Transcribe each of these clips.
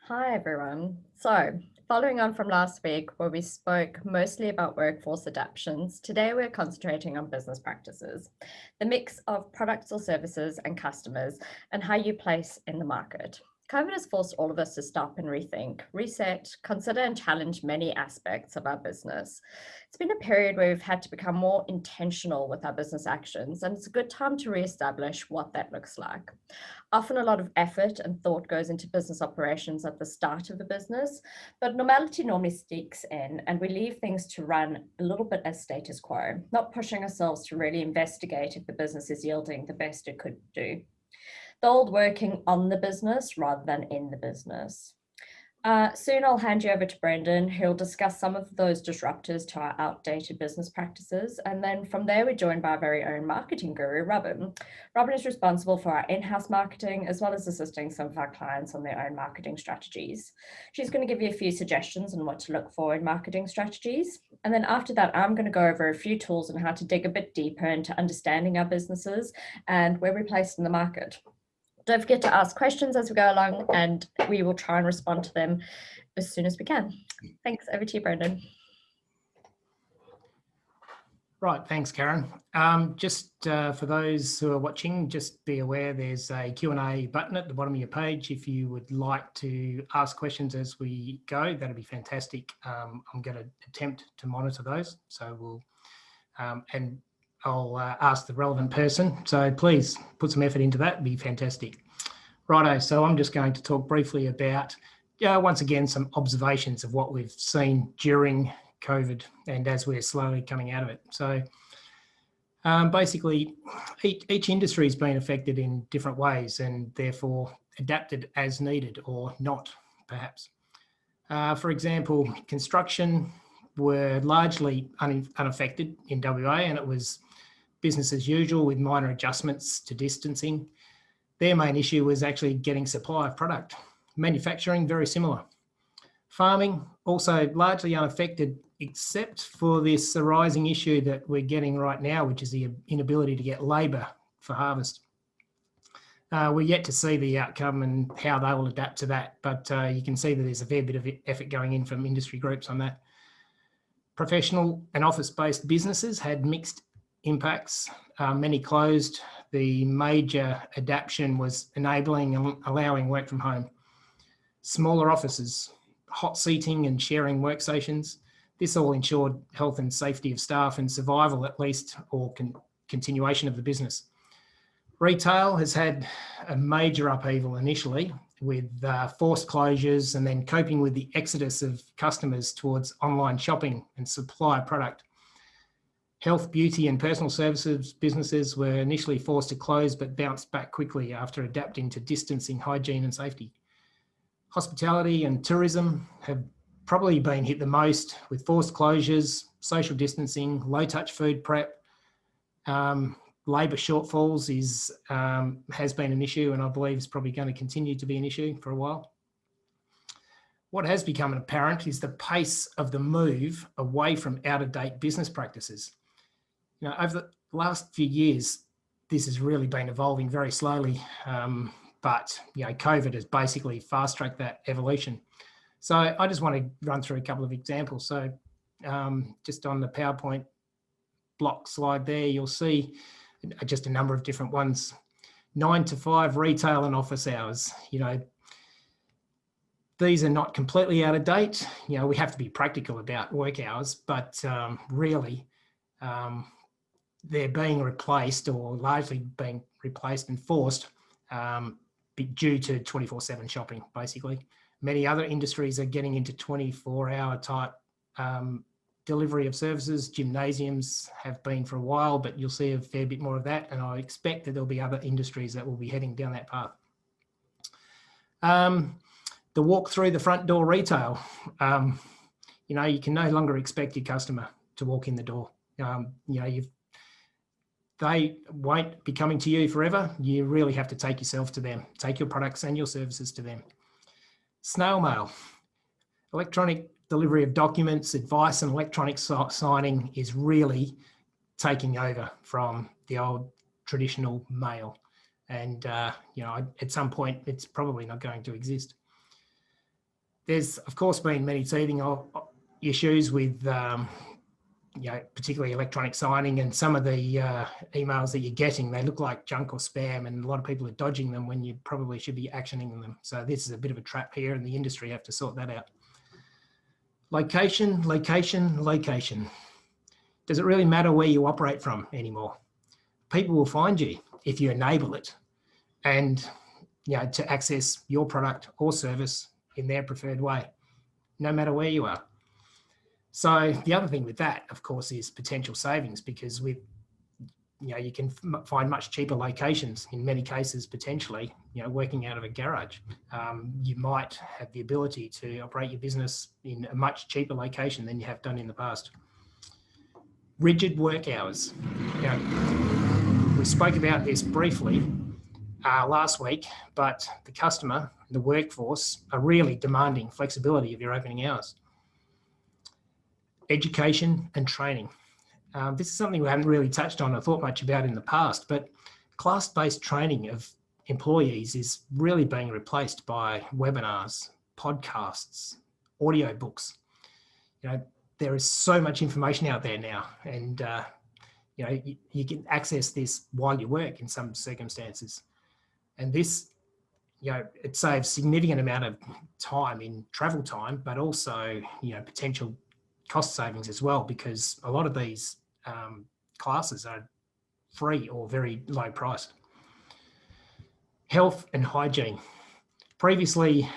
Hi, everyone. So, following on from last week, where we spoke mostly about workforce adaptations, today we're concentrating on business practices, the mix of products or services and customers, and how you place in the market. COVID has forced all of us to stop and rethink, reset, consider, and challenge many aspects of our business. It's been a period where we've had to become more intentional with our business actions, and it's a good time to reestablish what that looks like. Often a lot of effort and thought goes into business operations at the start of the business, but normality normally sneaks in and we leave things to run a little bit as status quo, not pushing ourselves to really investigate if the business is yielding the best it could do. The old working on the business rather than in the business. Soon I'll hand you over to Brendan, who'll discuss some of those disruptors to our outdated business practices. And then from there, we're joined by our very own marketing guru, Robin. Robin is responsible for our in-house marketing, as well as assisting some of our clients on their own marketing strategies. She's going to give you a few suggestions on what to look for in marketing strategies. And then after that, I'm going to go over a few tools on how to dig a bit deeper into understanding our businesses and where we're placed in the market. Don't forget to ask questions as we go along, and we will try and respond to them as soon as we can. Thanks. Over to you, Brendan. Right, thanks, Carryn. For those who are watching, just be aware there's a Q&A button at the bottom of your page. If you would like to ask questions as we go, that'd be fantastic. I'm going to attempt to monitor those, so and I'll ask the relevant person. So please put some effort into that. It'd be fantastic. Righto, so I'm just going to talk briefly about, once again, some observations of what we've seen during COVID and as we're slowly coming out of it. So basically, each industry has been affected in different ways and therefore adapted as needed or not, perhaps. For example, construction were largely unaffected in WA, and it was business as usual with minor adjustments to distancing. Their main issue was actually getting supply of product. Manufacturing, very similar. Farming, also largely unaffected, except for this arising issue that we're getting right now, which is the inability to get labour for harvest. We're yet to see the outcome and how they will adapt to that, but you can see that there's a fair bit of effort going in from industry groups on that. Professional and office-based businesses had mixed impacts. Many closed. The major adaptation was enabling and allowing work from home. Smaller offices, hot seating and sharing workstations. This all ensured health and safety of staff and survival, at least, or continuation of the business. Retail has had a major upheaval initially with forced closures and then coping with the exodus of customers towards online shopping and supply of product. Health, beauty and personal services businesses were initially forced to close but bounced back quickly after adapting to distancing, hygiene and safety. Hospitality and tourism have probably been hit the most with forced closures, social distancing, low-touch food prep. Labour shortfalls has been an issue and I believe is probably going to continue to be an issue for a while. What has become apparent is the pace of the move away from out-of-date business practices. Over the last few years, this has really been evolving very slowly, but COVID has basically fast-tracked that evolution. So I just want to run through a couple of examples. So just on the PowerPoint block slide there, you'll see just a number of different ones. 9 to 5 retail and office hours. These are not completely out of date. We have to be practical about work hours, but really they're being replaced or largely being replaced and forced due to 24/7 shopping, basically. Many other industries are getting into 24-hour type delivery of services. Gymnasiums have been for a while, but you'll see a fair bit more of that. And I expect that there'll be other industries that will be heading down that path. The walk through the front door retail. You can no longer expect your customer to walk in the door. They won't be coming to you forever. You really have to take yourself to them, take your products and your services to them. Snail mail, electronic delivery of documents, advice and electronic signing is really taking over from the old traditional mail. And, at some point, it's probably not going to exist. There's, of course, been many teething issues with, particularly electronic signing, and some of the emails that you're getting, they look like junk or spam, and a lot of people are dodging them when you probably should be actioning them. So this is a bit of a trap here, and the industry have to sort that out. Location, location, location. Does it really matter where you operate from anymore? People will find you if you enable it, and to access your product or service in their preferred way, no matter where you are. So the other thing with that, of course, is potential savings, because you can find much cheaper locations in many cases, potentially, working out of a garage. You might have the ability to operate your business in a much cheaper location than you have done in the past. Rigid work hours. We spoke about this briefly last week, but the customer, the workforce, are really demanding flexibility of your opening hours. Education and training. This is something we haven't really touched on or thought much about in the past, but class-based training of employees is really being replaced by webinars, podcasts, audio books. There is so much information out there now, and you can access this while you work in some circumstances. And this, it saves significant amount of time in travel time, but also, potential cost savings as well, because a lot of these classes are free or very low priced. Health and hygiene. Previously,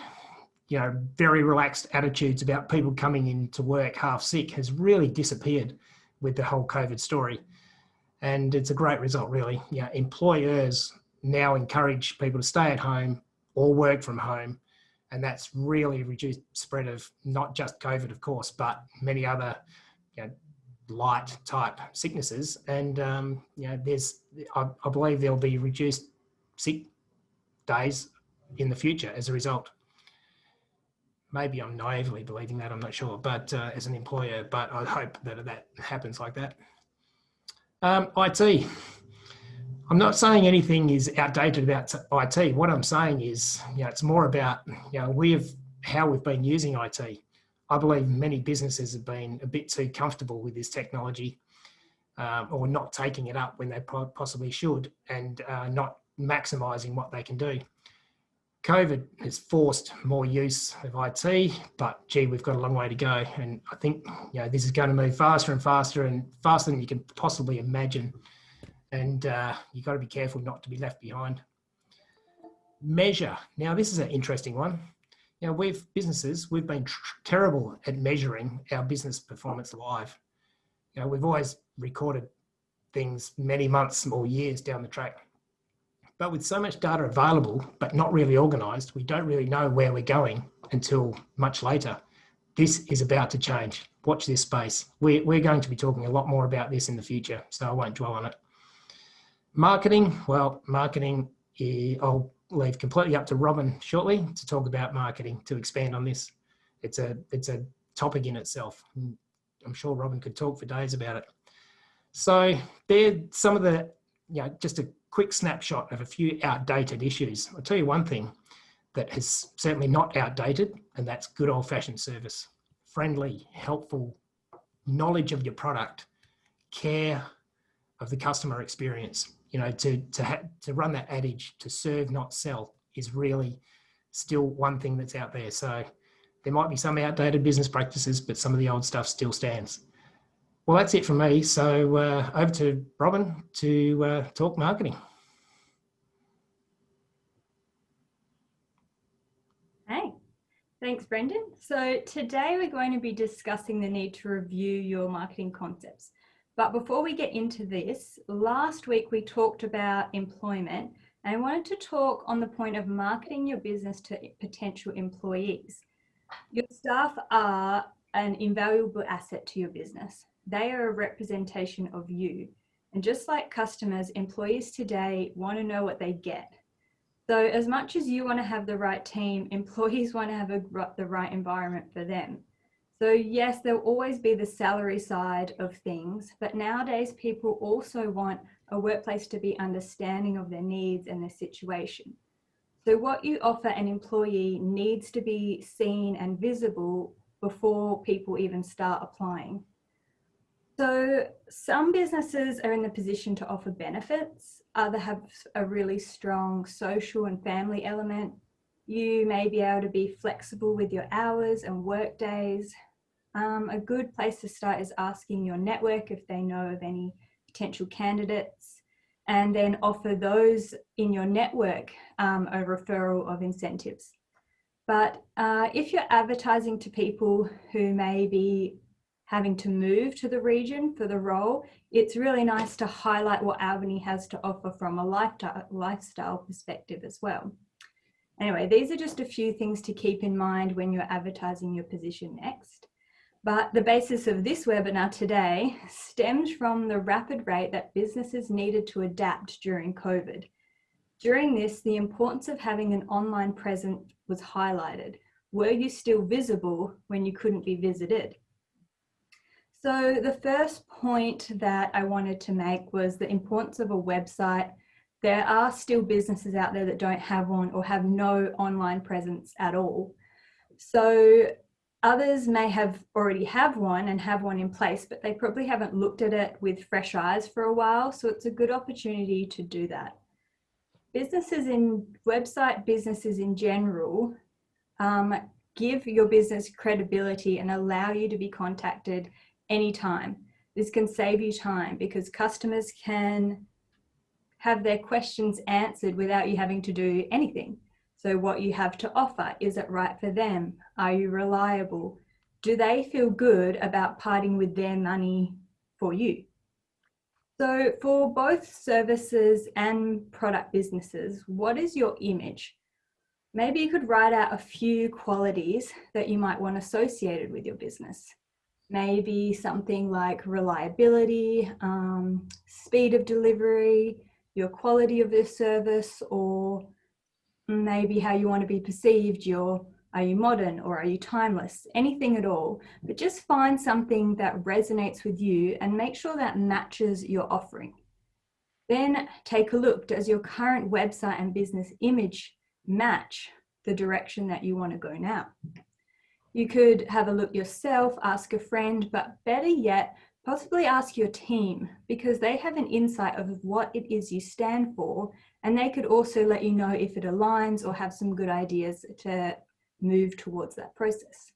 very relaxed attitudes about people coming into work half sick has really disappeared with the whole COVID story. And it's a great result, really. Employers now encourage people to stay at home or work from home. And that's really reduced spread of not just COVID, of course, but many other light type sicknesses. And, I believe there'll be reduced sick days in the future as a result. Maybe I'm naively believing that, I'm not sure, but as an employer, but I hope that happens like that. IT. I'm not saying anything is outdated about IT. What I'm saying is, it's more about, how we've been using IT. I believe many businesses have been a bit too comfortable with this technology, or not taking it up when they possibly should, and not maximising what they can do. COVID has forced more use of IT, but gee, we've got a long way to go. And I think, this is going to move faster and faster, and faster than you can possibly imagine. And you've got to be careful not to be left behind. Measure. Now, this is an interesting one. We've been terrible at measuring our business performance live. We've always recorded things many months or years down the track. But with so much data available, but not really organised, we don't really know where we're going until much later. This is about to change. Watch this space. We're going to be talking a lot more about this in the future, so I won't dwell on it. Marketing, I'll leave completely up to Robin shortly to talk about marketing, to expand on this. It's a topic in itself. I'm sure Robin could talk for days about it. So they're some of the, just a quick snapshot of a few outdated issues. I'll tell you one thing that is certainly not outdated, and that's good old-fashioned service. Friendly, helpful, knowledge of your product, care of the customer experience. To run that adage, to serve, not sell, is really still one thing that's out there. So there might be some outdated business practices, but some of the old stuff still stands. Well, that's it from me. So over to Robin to talk marketing. Hey, thanks, Brendan. So today we're going to be discussing the need to review your marketing concepts. But before we get into this, last week we talked about employment, and I wanted to talk on the point of marketing your business to potential employees. Your staff are an invaluable asset to your business. They are a representation of you. And just like customers, employees today want to know what they get. So as much as you want to have the right team, employees want to have the right environment for them. So yes, there'll always be the salary side of things, but nowadays people also want a workplace to be understanding of their needs and their situation. So what you offer an employee needs to be seen and visible before people even start applying. So some businesses are in the position to offer benefits, others have a really strong social and family element. You may be able to be flexible with your hours and work days. A good place to start is asking your network if they know of any potential candidates, and then offer those in your network a referral of incentives. But if you're advertising to people who may be having to move to the region for the role, it's really nice to highlight what Albany has to offer from a lifestyle perspective as well. Anyway, these are just a few things to keep in mind when you're advertising your position next. But the basis of this webinar today stems from the rapid rate that businesses needed to adapt during COVID. During this, the importance of having an online presence was highlighted. Were you still visible when you couldn't be visited? So the first point that I wanted to make was the importance of a website. There are still businesses out there that don't have one or have no online presence at all. So others may have already have one and have one in place, but they probably haven't looked at it with fresh eyes for a while. So it's a good opportunity to do that. Website businesses in general give your business credibility and allow you to be contacted anytime. This can save you time because customers can have their questions answered without you having to do anything. So what you have to offer, is it right for them? Are you reliable? Do they feel good about parting with their money for you? So for both services and product businesses, what is your image? Maybe you could write out a few qualities that you might want associated with your business. Maybe something like reliability, speed of delivery, your quality of your service, or maybe how you want to be perceived. Are you modern or are you timeless? Anything at all, but just find something that resonates with you and make sure that matches your offering. Then take a look, does your current website and business image match the direction that you want to go now? You could have a look yourself, ask a friend, but better yet, possibly ask your team because they have an insight of what it is you stand for, and they could also let you know if it aligns or have some good ideas to move towards that process.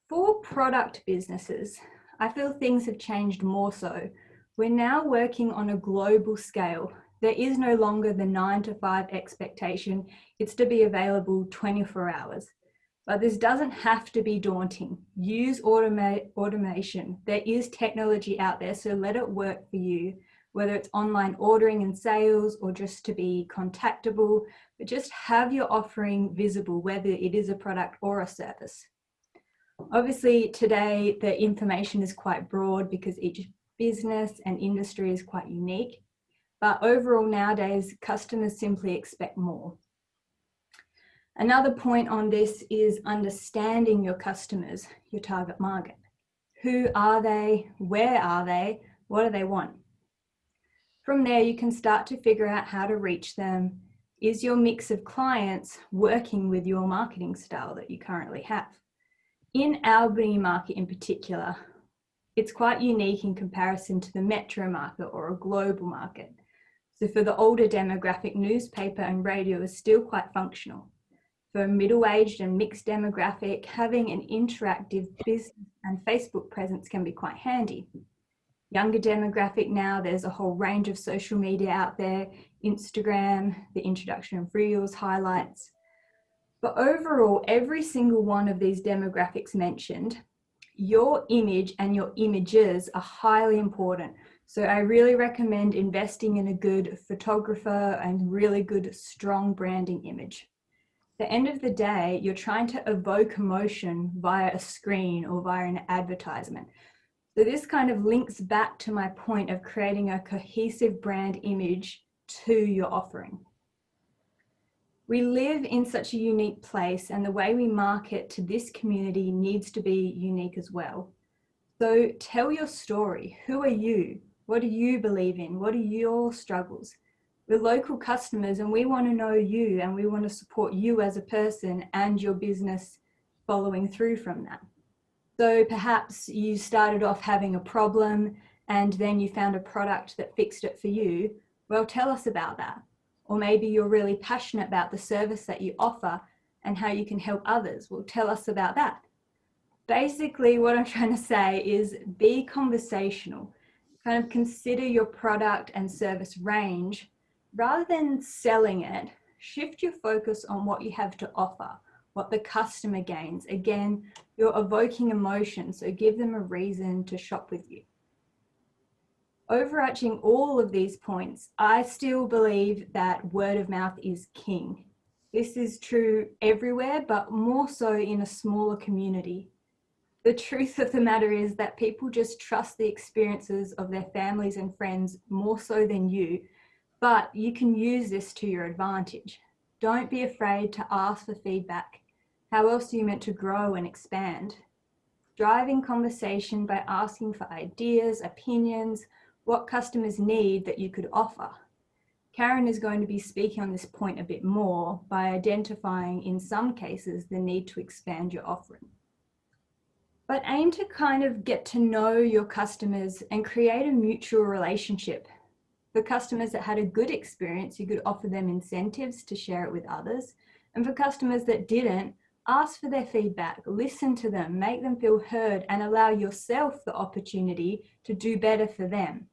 For product businesses, I feel things have changed more so. We're now working on a global scale. There is no longer the 9 to 5 expectation. It's to be available 24 hours. But this doesn't have to be daunting. Use automation. There is technology out there, so let it work for you, whether it's online ordering and sales or just to be contactable, but just have your offering visible, whether it is a product or a service. Obviously, today the information is quite broad because each business and industry is quite unique, but overall nowadays, customers simply expect more. Another point on this is understanding your customers, your target market. Who are they? Where are they? What do they want? From there, you can start to figure out how to reach them. Is your mix of clients working with your marketing style that you currently have? In Albany market in particular, it's quite unique in comparison to the metro market or a global market. So for the older demographic, newspaper and radio is still quite functional. For middle-aged and mixed demographic, having an interactive business and Facebook presence can be quite handy. Younger demographic now, there's a whole range of social media out there, Instagram, the introduction of Reels, highlights. But overall, every single one of these demographics mentioned, your image and your images are highly important. So I really recommend investing in a good photographer and really good, strong branding image. At the end of the day, you're trying to evoke emotion via a screen or via an advertisement. So this kind of links back to my point of creating a cohesive brand image to your offering. We live in such a unique place, and the way we market to this community needs to be unique as well. So tell your story. Who are you? What do you believe in? What are your struggles? We're local customers and we want to know you and we want to support you as a person and your business following through from that. So perhaps you started off having a problem and then you found a product that fixed it for you. Well, tell us about that. Or maybe you're really passionate about the service that you offer and how you can help others. Well, tell us about that. Basically, what I'm trying to say is be conversational. Kind of consider your product and service range. Rather than selling it, shift your focus on what you have to offer, what the customer gains. Again, you're evoking emotion, so give them a reason to shop with you. Overarching all of these points, I still believe that word of mouth is king. This is true everywhere, but more so in a smaller community. The truth of the matter is that people just trust the experiences of their families and friends more so than you, but you can use this to your advantage. Don't be afraid to ask for feedback. How else are you meant to grow and expand? Driving conversation by asking for ideas, opinions, what customers need that you could offer. Carryn is going to be speaking on this point a bit more by identifying, in some cases, the need to expand your offering. But aim to kind of get to know your customers and create a mutual relationship. For customers that had a good experience, you could offer them incentives to share it with others. And for customers that didn't, ask for their feedback, listen to them, make them feel heard, and allow yourself the opportunity to do better for them.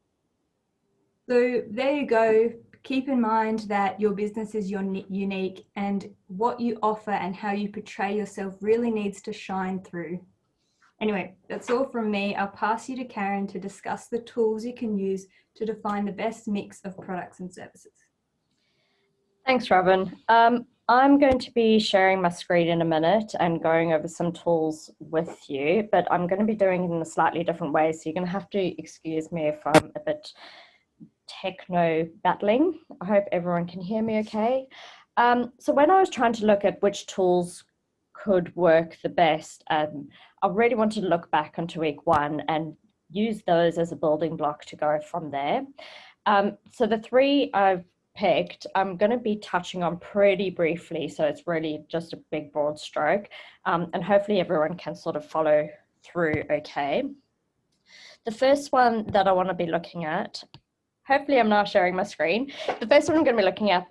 So there you go. Keep in mind that your business is unique and what you offer and how you portray yourself really needs to shine through. Anyway, that's all from me. I'll pass you to Carryn to discuss the tools you can use to define the best mix of products and services. Thanks, Robin. I'm going to be sharing my screen in a minute and going over some tools with you, but I'm going to be doing it in a slightly different way. So you're going to have to excuse me if I'm a bit techno battling. I hope everyone can hear me okay. So when I was trying to look at which tools could work the best, I really wanted to look back onto week 1 and use those as a building block to go from there. So the 3 I've picked, I'm going to be touching on pretty briefly, so it's really just a big broad stroke, and hopefully everyone can sort of follow through okay. The first one that I want to be looking at, hopefully I'm now sharing my screen. The first one I'm going to be looking at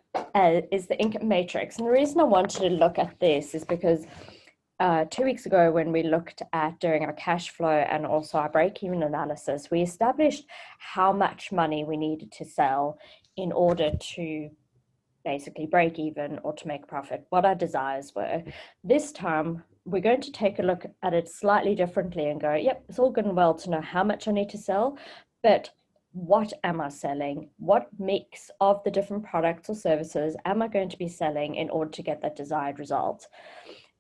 is the income matrix. And the reason I wanted to look at this is because 2 weeks ago when we looked at doing our cash flow and also our break-even analysis, we established how much money we needed to sell in order to basically break even or to make profit, what our desires were. This time, we're going to take a look at it slightly differently and go, yep, it's all good and well to know how much I need to sell, but what am I selling? What mix of the different products or services am I going to be selling in order to get that desired result?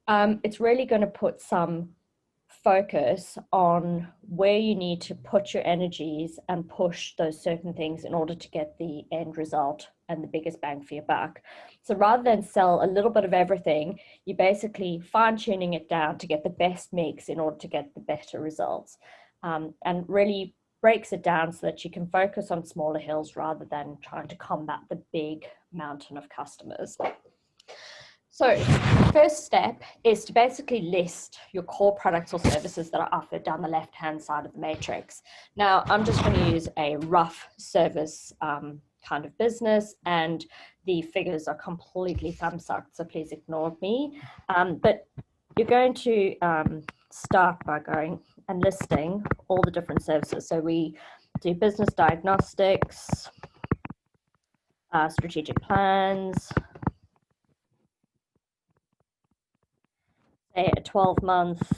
It's really going to put some focus on where you need to put your energies and push those certain things in order to get the end result and the biggest bang for your buck. So rather than sell a little bit of everything, you're basically fine-tuning it down to get the best mix in order to get the better results, and really breaks it down so that you can focus on smaller hills rather than trying to combat the big mountain of customers. So first step is to basically list your core products or services that are offered down the left-hand side of the matrix. Now, I'm just going to use a rough service kind of business, and the figures are completely thumbsucked, so please ignore me. But you're going to start by going and listing all the different services. So we do business diagnostics, strategic plans, a 12-month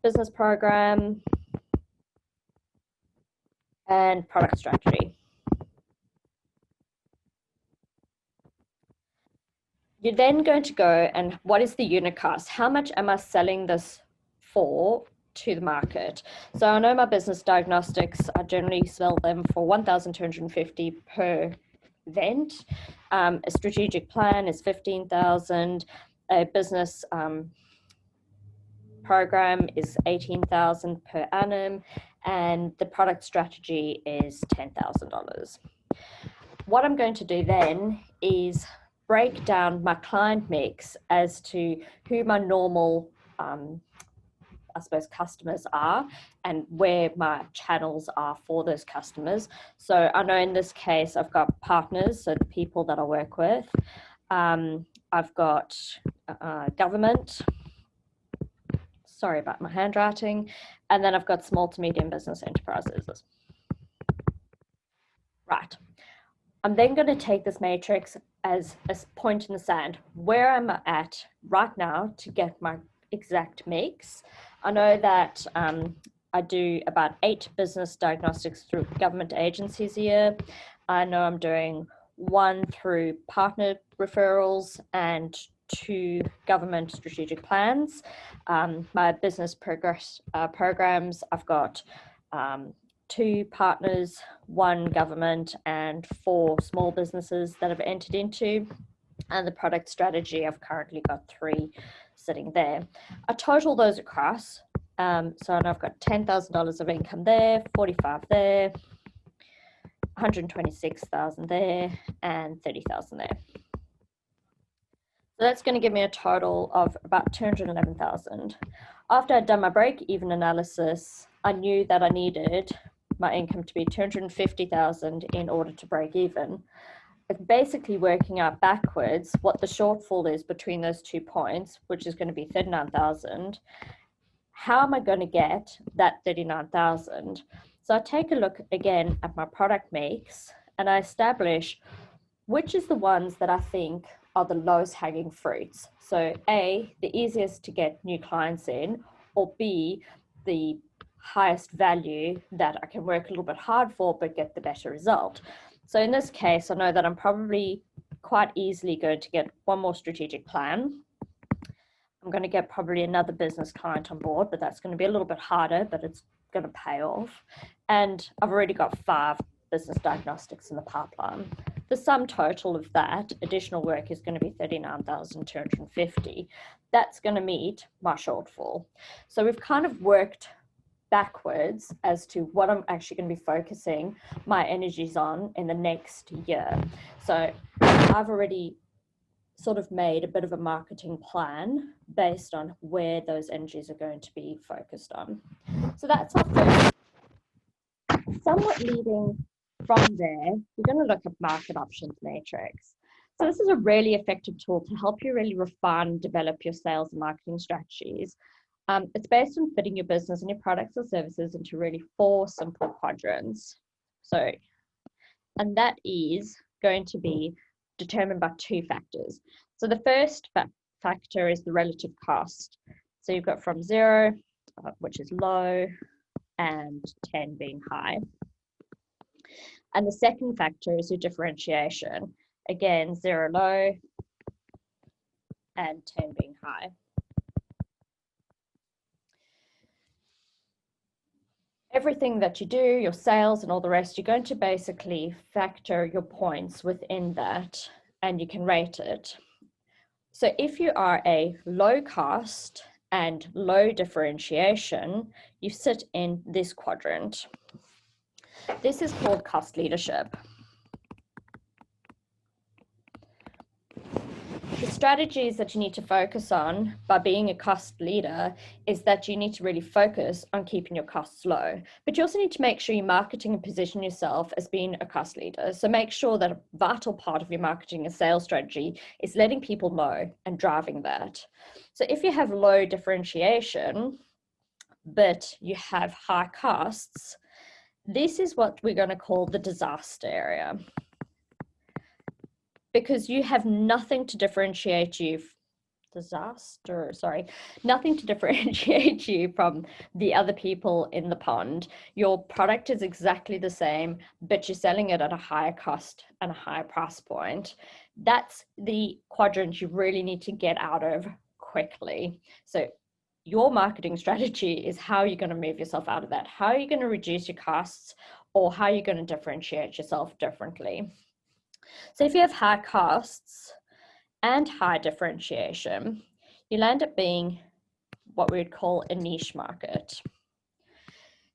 business program, and product strategy. You're then going to go and what is the unit cost? How much am I selling this for to the market? So I know my business diagnostics, I generally sell them for $1,250 per event. A strategic plan is $15,000. A business program is $18,000 per annum, and the product strategy is $10,000. what I'm going to do then is break down my client mix as to who my normal, I suppose, customers are and where my channels are for those customers. So I know in this case, I've got partners, so the people that I work with. I've got government. Sorry about my handwriting. And then I've got small to medium business enterprises. Right. I'm then going to take this matrix as a point in the sand where I'm at right now to get my exact mix. I know that I do about 8 business diagnostics through government agencies a year. I know I'm doing 1 through partner referrals and 2 government strategic plans. My business programs, I've got 2 partners, 1 government, and 4 small businesses that I've entered into. And the product strategy, I've currently got 3 sitting there. I total those across. So I know I've got $10,000 of income there, 45 there, 126,000 there, and 30,000 there. So that's going to give me a total of about 211,000. After I'd done my break-even analysis, I knew that I needed my income to be 250,000 in order to break even. It's basically working out backwards what the shortfall is between those 2 points, which is going to be 39,000. How am I going to get that 39,000? So I take a look again at my product mix and I establish which is the ones that I think are the lowest hanging fruits. So A, the easiest to get new clients in, or B, the highest value that I can work a little bit hard for but get the better result. So in this case, I know that I'm probably quite easily going to get 1 more strategic plan. I'm going to get probably another business client on board, but that's going to be a little bit harder, but it's going to pay off. And I've already got 5 business diagnostics in the pipeline. The sum total of that additional work is going to be 39,250. That's going to meet my shortfall. So we've kind of worked backwards as to what I'm actually going to be focusing my energies on in the next year. So I've already sort of made a bit of a marketing plan based on where those energies are going to be focused on. So that's our first. Somewhat leading from there, we're going to look at market options matrix. So this is a really effective tool to help you really refine and develop your sales and marketing strategies. It's based on fitting your business and your products or services into really 4 simple quadrants. So, and that is going to be determined by 2 factors. So the first factor is the relative cost. So you've got from 0, which is low, and 10 being high. And the second factor is your differentiation. Again, 0 low and 10 being high. Everything that you do, your sales and all the rest, you're going to basically factor your points within that and you can rate it. So if you are a low cost and low differentiation, you sit in this quadrant. This is called cost leadership. The strategies that you need to focus on by being a cost leader is that you need to really focus on keeping your costs low, but you also need to make sure you're marketing and position yourself as being a cost leader. So make sure that a vital part of your marketing and sales strategy is letting people know and driving that. So if you have low differentiation, but you have high costs, this is what we're going to call the disaster area. Because you have nothing to differentiate you, nothing to differentiate you from the other people in the pond. Your product is exactly the same, but you're selling it at a higher cost and a higher price point. That's the quadrant you really need to get out of quickly. So your marketing strategy is how you're going to move yourself out of that. How are you going to reduce your costs, or how are you going to differentiate yourself differently? So if you have high costs and high differentiation, you'll end up being what we would call a niche market.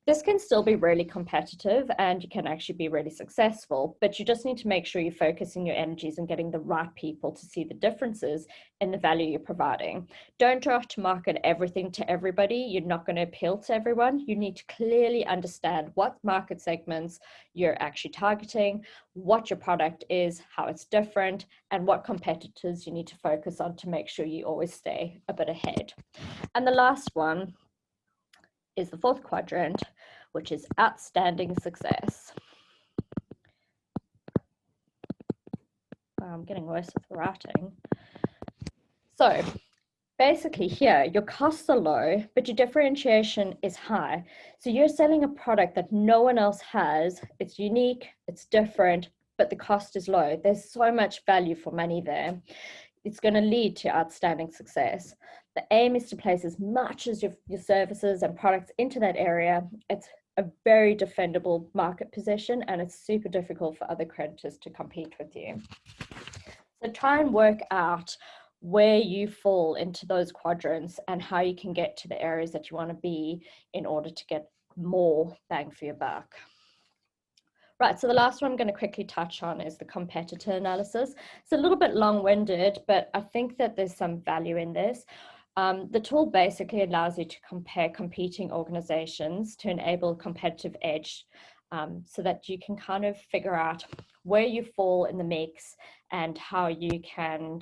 This can still be really competitive and you can actually be really successful, but you just need to make sure you're focusing your energies and getting the right people to see the differences in the value you're providing. Don't try to market everything to everybody. You're not going to appeal to everyone. You need to clearly understand what market segments you're actually targeting, what your product is, how it's different, and what competitors you need to focus on to make sure you always stay a bit ahead. And the last one is the fourth quadrant, which is outstanding success. I'm getting worse with the writing. So basically here, your costs are low, but your differentiation is high. So you're selling a product that no one else has. It's unique, it's different, but the cost is low. There's so much value for money there. It's going to lead to outstanding success. The aim is to place as much as your services and products into that area. It's a very defendable market position and it's super difficult for other creditors to compete with you. So try and work out where you fall into those quadrants and how you can get to the areas that you want to be in order to get more bang for your buck. Right, so the last one I'm going to quickly touch on is the competitor analysis. It's a little bit long-winded, but I think that there's some value in this. The tool basically allows you to compare competing organizations to enable a competitive edge so that you can kind of figure out where you fall in the mix and how you can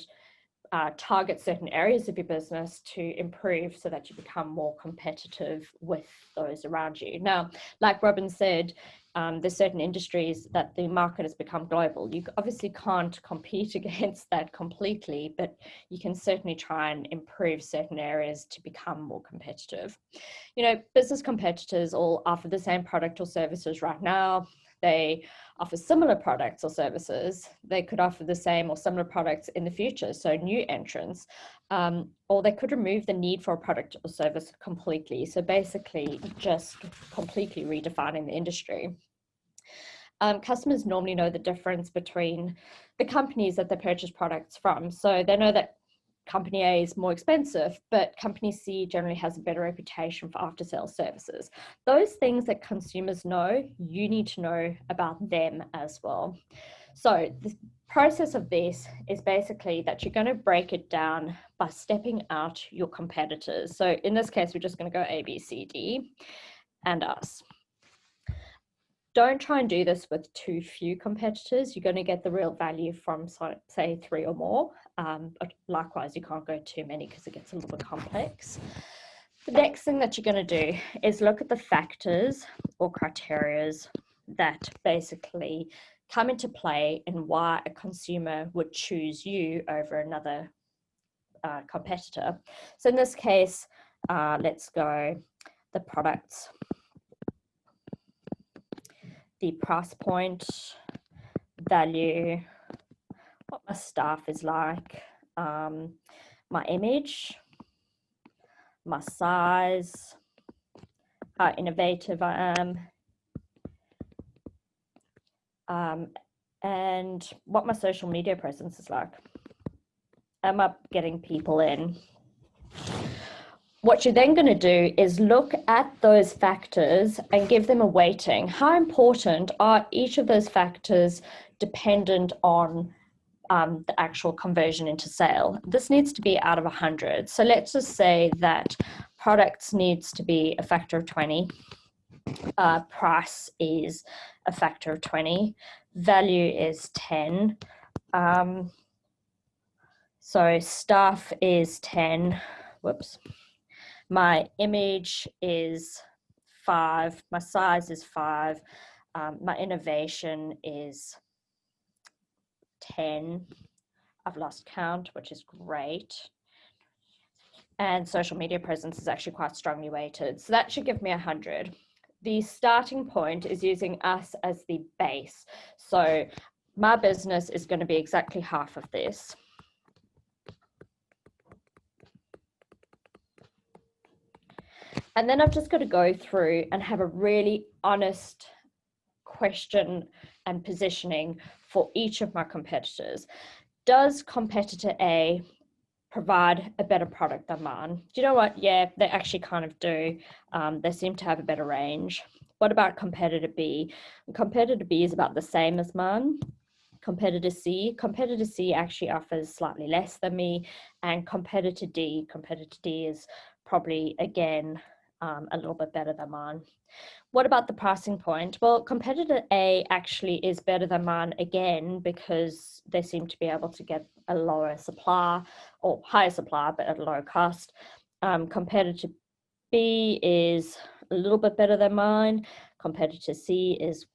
target certain areas of your business to improve so that you become more competitive with those around you. Now, like Robin said, there's certain industries that the market has become global. You obviously can't compete against that completely, but you can certainly try and improve certain areas to become more competitive. You know, business competitors all offer the same product or services right now. They offer similar products or services. They could offer the same or similar products in the future, so new entrants, or they could remove the need for a product or service completely. So basically just completely redefining the industry. Customers normally know the difference between the companies that they purchase products from. So they know that company A is more expensive, but company C generally has a better reputation for after-sales services. Those things that consumers know, you need to know about them as well. So the process of this is basically that you're going to break it down by stepping out your competitors. So in this case, we're just going to go A, B, C, D, and us. Don't try and do this with too few competitors. You're going to get the real value from, say, 3 or more. But likewise, you can't go too many because it gets a little bit complex. The next thing that you're going to do is look at the factors or criteria that basically come into play in why a consumer would choose you over another competitor. So in this case, let's go the products, the price point, value, what my staff is like, my image, my size, how innovative I am, and what my social media presence is like. Am I getting people in? What you're then going to do is look at those factors and give them a weighting. How important are each of those factors dependent on the actual conversion into sale? This needs to be out of 100. So let's just say that products needs to be a factor of 20. Price is a factor of 20. Value is 10. So staff is 10. Whoops. My image is 5, my size is 5, my innovation is 10. I've lost count, which is great. And social media presence is actually quite strongly weighted. So that should give me 100. The starting point is using us as the base. So my business is going to be exactly half of this. And then I've just got to go through and have a really honest question and positioning for each of my competitors. Does competitor A provide a better product than mine. Do you know what? Yeah, they actually kind of do. They seem to have a better range. What about competitor B? Competitor B is about the same as mine. Competitor C actually offers slightly less than me, and competitor D is probably, again, a little bit better than mine. What about the pricing point? Well, competitor A actually is better than mine again, because they seem to be able to get a lower supply, or higher supply, but at a lower cost. Competitor B is a little bit better than mine. Competitor C is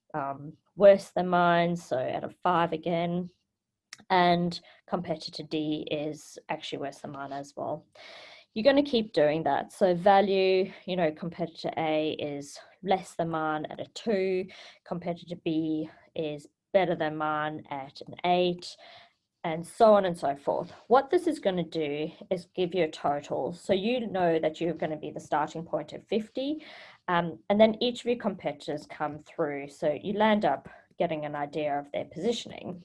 worse than mine, so at a 5 again. And competitor D is actually worse than mine as well. You're going to keep doing that. So value, competitor A is less than mine at a 2. Competitor B is better than mine at an 8. And so on and so forth. What this is going to do is give you a total. So you know that you're going to be the starting point at 50. And then each of your competitors come through. So you land up getting an idea of their positioning.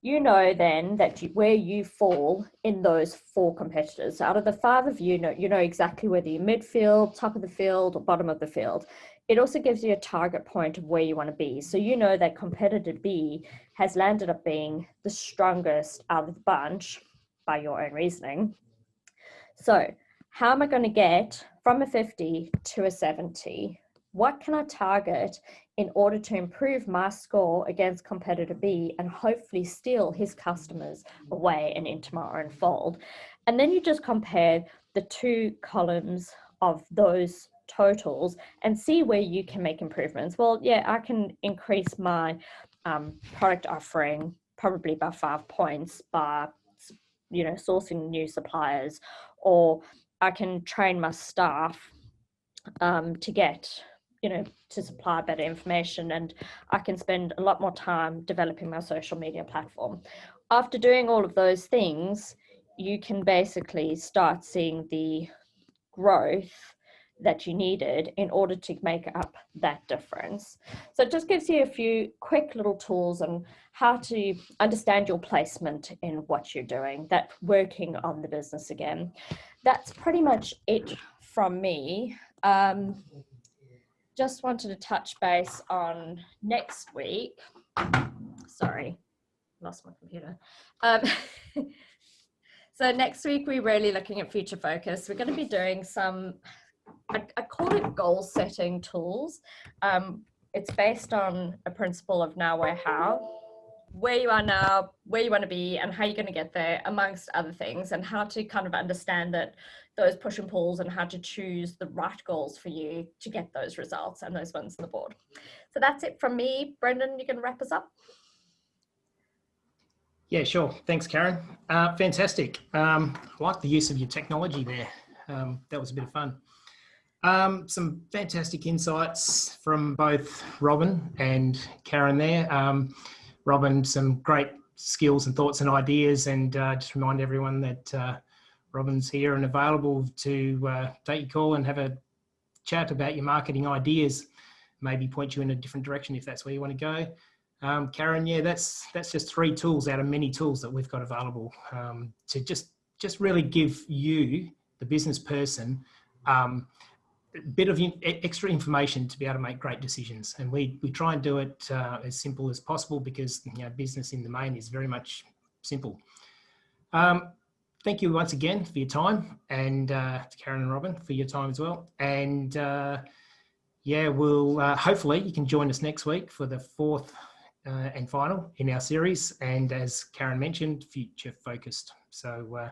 You know then that where you fall in those 4 competitors. So out of the 5 of you know exactly whether you're midfield, top of the field, or bottom of the field. It also gives you a target point of where you want to be. So you know that competitor B has landed up being the strongest out of the bunch by your own reasoning. So how am I going to get from a 50 to a 70? What can I target in order to improve my score against competitor B and hopefully steal his customers away and into my own fold? And then you just compare the 2 columns of those totals and see where you can make improvements. Well, yeah, I can increase my product offering probably by 5 points by sourcing new suppliers, or I can train my staff to get to supply better information, and I can spend a lot more time developing my social media platform. After doing all of those things, you can basically start seeing the growth that you needed in order to make up that difference. So it just gives you a few quick little tools on how to understand your placement in what you're doing, that working on the business again. That's pretty much it from me. Just wanted to touch base on next week. Sorry, lost my computer. So next week, we're really looking at future focus. We're going to be doing some, I call it goal setting tools. It's based on a principle of now, where, how. Where you are now, where you want to be, and how you're going to get there, amongst other things, and how to kind of understand that those push and pulls, and how to choose the right goals for you to get those results and those ones on the board. So that's it from me. Brendan, you can wrap us up. Yeah, sure. Thanks, Carryn. Fantastic. I like the use of your technology there. That was a bit of fun. Some fantastic insights from both Robin and Carryn there. Robin, some great skills and thoughts and ideas, and just remind everyone that Robin's here and available to take your call and have a chat about your marketing ideas, maybe point you in a different direction if that's where you want to go. Carryn, yeah, that's just 3 tools out of many tools that we've got available to just really give you, the business person, a bit of extra information to be able to make great decisions. And we try and do it as simple as possible, because business in the main is very much simple. Thank you once again for your time, and to Carryn and Robin for your time as well. And yeah, we'll hopefully you can join us next week for the 4th and final in our series, and as Carryn mentioned, future focused. So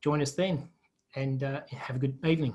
join us then, and have a good evening.